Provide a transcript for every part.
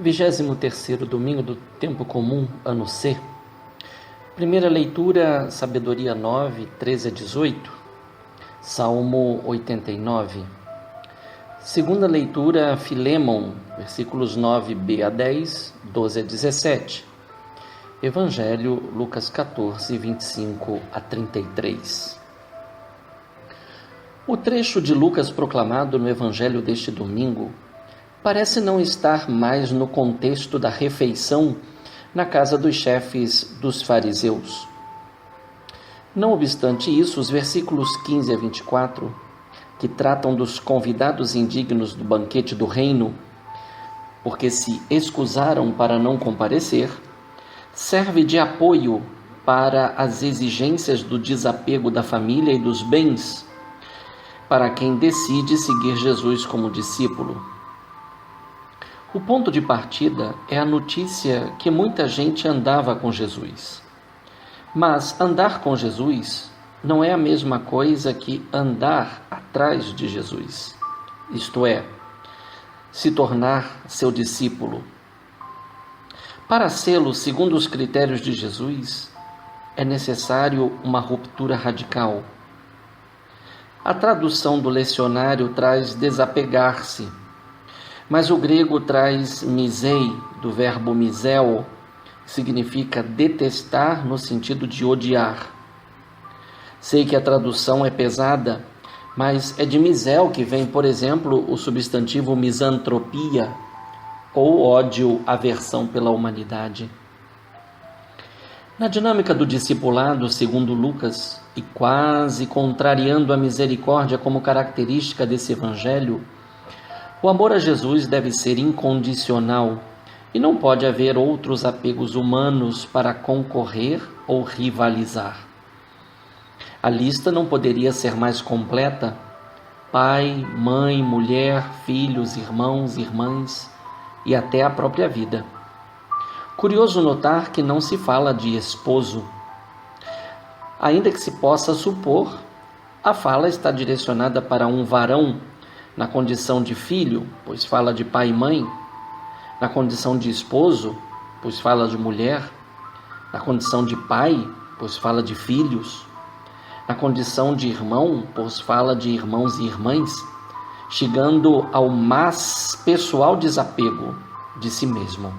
23º domingo do tempo comum, ano C. Primeira leitura, Sabedoria 9, 13 a 18, Salmo 89. Segunda leitura, Filemon, versículos 9b a 10, 12 a 17. Evangelho, Lucas 14, 25 a 33. O trecho de Lucas proclamado no Evangelho deste domingo parece não estar mais no contexto da refeição na casa dos chefes dos fariseus. Não obstante isso, os versículos 15 a 24, que tratam dos convidados indignos do banquete do reino, porque se excusaram para não comparecer, serve de apoio para as exigências do desapego da família e dos bens, para quem decide seguir Jesus como discípulo. O ponto de partida é a notícia que muita gente andava com Jesus. Mas andar com Jesus não é a mesma coisa que andar atrás de Jesus. Isto é, se tornar seu discípulo. Para sê-lo, segundo os critérios de Jesus, é necessário uma ruptura radical. A tradução do lecionário traz desapegar-se, mas o grego traz misei, do verbo miseo, que significa detestar no sentido de odiar. Sei que a tradução é pesada, mas é de misel que vem, por exemplo, o substantivo misantropia, ou ódio, aversão pela humanidade. Na dinâmica do discipulado, segundo Lucas, e quase contrariando a misericórdia como característica desse evangelho, o amor a Jesus deve ser incondicional e não pode haver outros apegos humanos para concorrer ou rivalizar. A lista não poderia ser mais completa. Pai, mãe, mulher, filhos, irmãos, irmãs e até a própria vida. Curioso notar que não se fala de esposo. Ainda que se possa supor, a fala está direcionada para um varão na condição de filho, pois fala de pai e mãe, na condição de esposo, pois fala de mulher, na condição de pai, pois fala de filhos, na condição de irmão, pois fala de irmãos e irmãs, chegando ao mais pessoal desapego de si mesmo.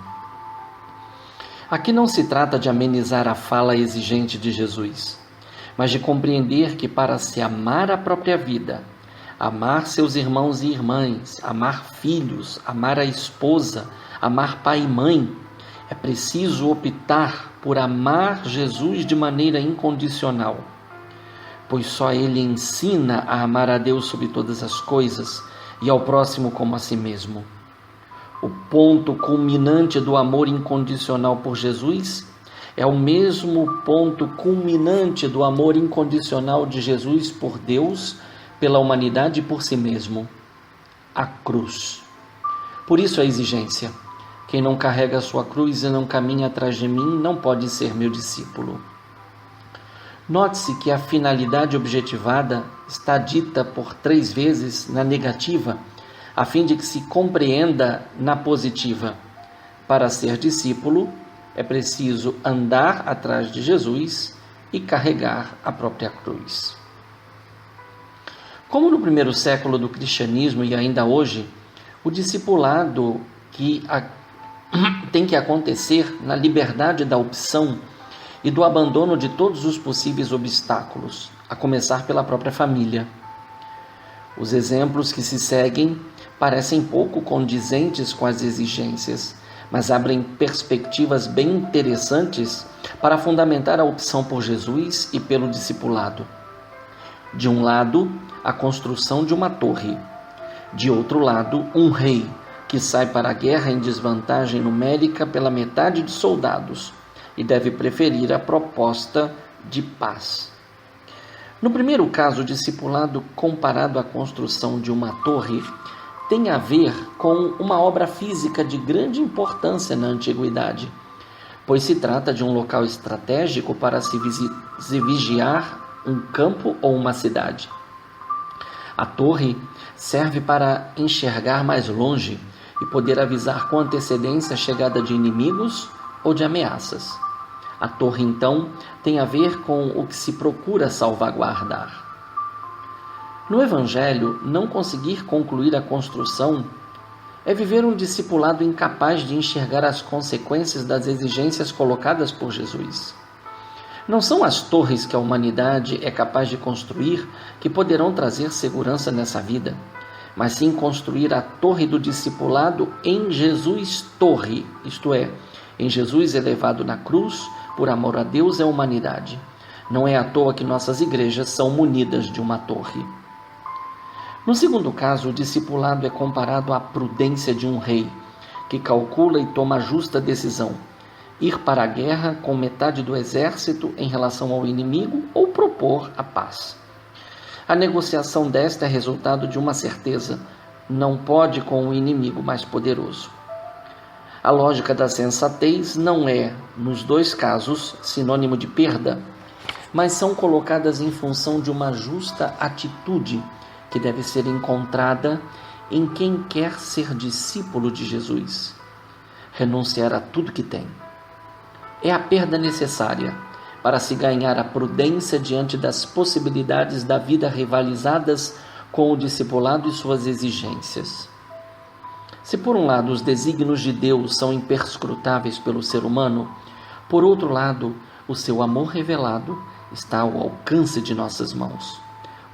Aqui não se trata de amenizar a fala exigente de Jesus, mas de compreender que para se amar a própria vida, amar seus irmãos e irmãs, amar filhos, amar a esposa, amar pai e mãe, é preciso optar por amar Jesus de maneira incondicional, pois só Ele ensina a amar a Deus sobre todas as coisas e ao próximo como a si mesmo. O ponto culminante do amor incondicional por Jesus é o mesmo ponto culminante do amor incondicional de Jesus por Deus, pela humanidade e por si mesmo, a cruz. Por isso a exigência: quem não carrega a sua cruz e não caminha atrás de mim não pode ser meu discípulo. Note-se que a finalidade objetivada está dita por 3 vezes na negativa, a fim de que se compreenda na positiva. Para ser discípulo, é preciso andar atrás de Jesus e carregar a própria cruz. Como no primeiro século do cristianismo e ainda hoje, o discipulado tem que acontecer na liberdade da opção e do abandono de todos os possíveis obstáculos, a começar pela própria família. Os exemplos que se seguem parecem pouco condizentes com as exigências, mas abrem perspectivas bem interessantes para fundamentar a opção por Jesus e pelo discipulado. De um lado, a construção de uma torre. De outro lado, um rei que sai para a guerra em desvantagem numérica pela metade de soldados e deve preferir a proposta de paz. No primeiro caso, o discipulado comparado à construção de uma torre tem a ver com uma obra física de grande importância na antiguidade, pois se trata de um local estratégico para se vigiar um campo ou uma cidade. A torre serve para enxergar mais longe e poder avisar com antecedência a chegada de inimigos ou de ameaças. A torre, então, tem a ver com o que se procura salvaguardar. No Evangelho, não conseguir concluir a construção é viver um discipulado incapaz de enxergar as consequências das exigências colocadas por Jesus. Não são as torres que a humanidade é capaz de construir que poderão trazer segurança nessa vida, mas sim construir a torre do discipulado em Jesus torre, isto é, em Jesus elevado na cruz por amor a Deus e à humanidade. Não é à toa que nossas igrejas são munidas de uma torre. No segundo caso, o discipulado é comparado à prudência de um rei, que calcula e toma a justa decisão: ir para a guerra com metade do exército em relação ao inimigo ou propor a paz. A negociação desta é resultado de uma certeza: não pode com o inimigo mais poderoso. A lógica da sensatez não é, nos dois casos, sinônimo de perda, mas são colocadas em função de uma justa atitude que deve ser encontrada em quem quer ser discípulo de Jesus. Renunciar a tudo que tem. É a perda necessária para se ganhar a prudência diante das possibilidades da vida rivalizadas com o discipulado e suas exigências. Se por um lado os desígnios de Deus são imperscrutáveis pelo ser humano, por outro lado, o seu amor revelado está ao alcance de nossas mãos.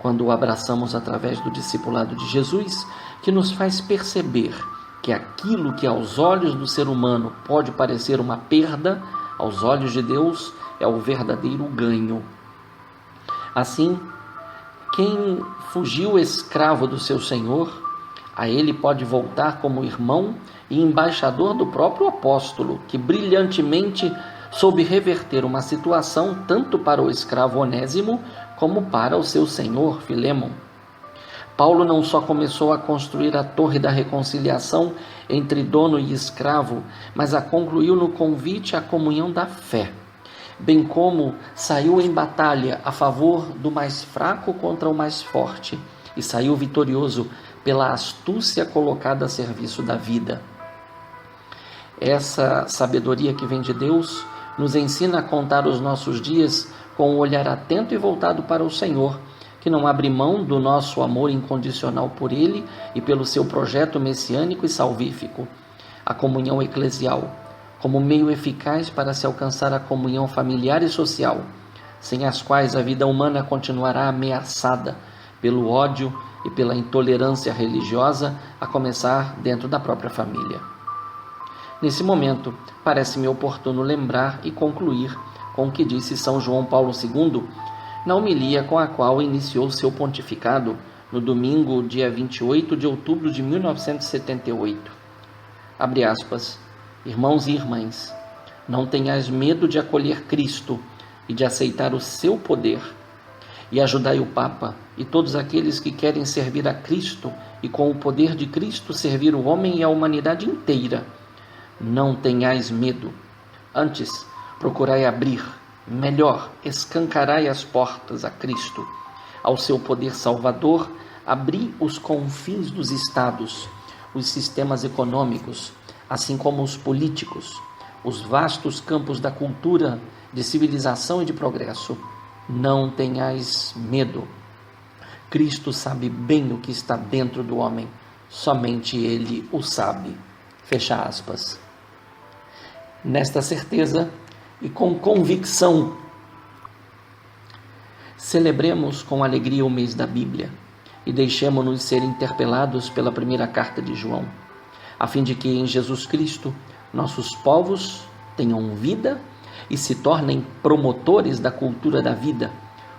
Quando o abraçamos através do discipulado de Jesus, que nos faz perceber que aquilo que aos olhos do ser humano pode parecer uma perda, aos olhos de Deus é o verdadeiro ganho. Assim, quem fugiu escravo do seu Senhor, a ele pode voltar como irmão e embaixador do próprio apóstolo, que brilhantemente soube reverter uma situação tanto para o escravo Onésimo como para o seu senhor Filémon. Paulo não só começou a construir a torre da reconciliação entre dono e escravo, mas a concluiu no convite à comunhão da fé, bem como saiu em batalha a favor do mais fraco contra o mais forte e saiu vitorioso pela astúcia colocada a serviço da vida. Essa sabedoria que vem de Deus nos ensina a contar os nossos dias com um olhar atento e voltado para o Senhor, que não abre mão do nosso amor incondicional por Ele e pelo seu projeto messiânico e salvífico, a comunhão eclesial, como meio eficaz para se alcançar a comunhão familiar e social, sem as quais a vida humana continuará ameaçada pelo ódio e pela intolerância religiosa, a começar dentro da própria família. Nesse momento, parece-me oportuno lembrar e concluir com o que disse São João Paulo II na homilia com a qual iniciou seu pontificado no domingo, dia 28 de outubro de 1978. Abre aspas. Irmãos e irmãs, não tenhais medo de acolher Cristo e de aceitar o seu poder, e ajudai o Papa e todos aqueles que querem servir a Cristo e com o poder de Cristo servir o homem e a humanidade inteira. Não tenhais medo. Antes, procurai abrir, melhor, escancarai as portas a Cristo, ao seu poder salvador, abri os confins dos estados, os sistemas econômicos, assim como os políticos, os vastos campos da cultura, de civilização e de progresso. Não tenhais medo. Cristo sabe bem o que está dentro do homem, somente Ele o sabe. Fecha aspas. Nesta certeza e com convicção, celebremos com alegria o mês da Bíblia e deixemo-nos ser interpelados pela primeira carta de João, a fim de que em Jesus Cristo nossos povos tenham vida e se tornem promotores da cultura da vida,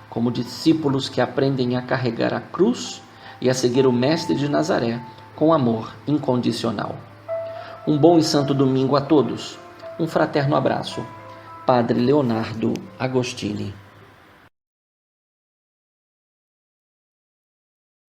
como discípulos que aprendem a carregar a cruz e a seguir o Mestre de Nazaré com amor incondicional. Um bom e santo domingo a todos. Um fraterno abraço. Padre Leonardo Agostini.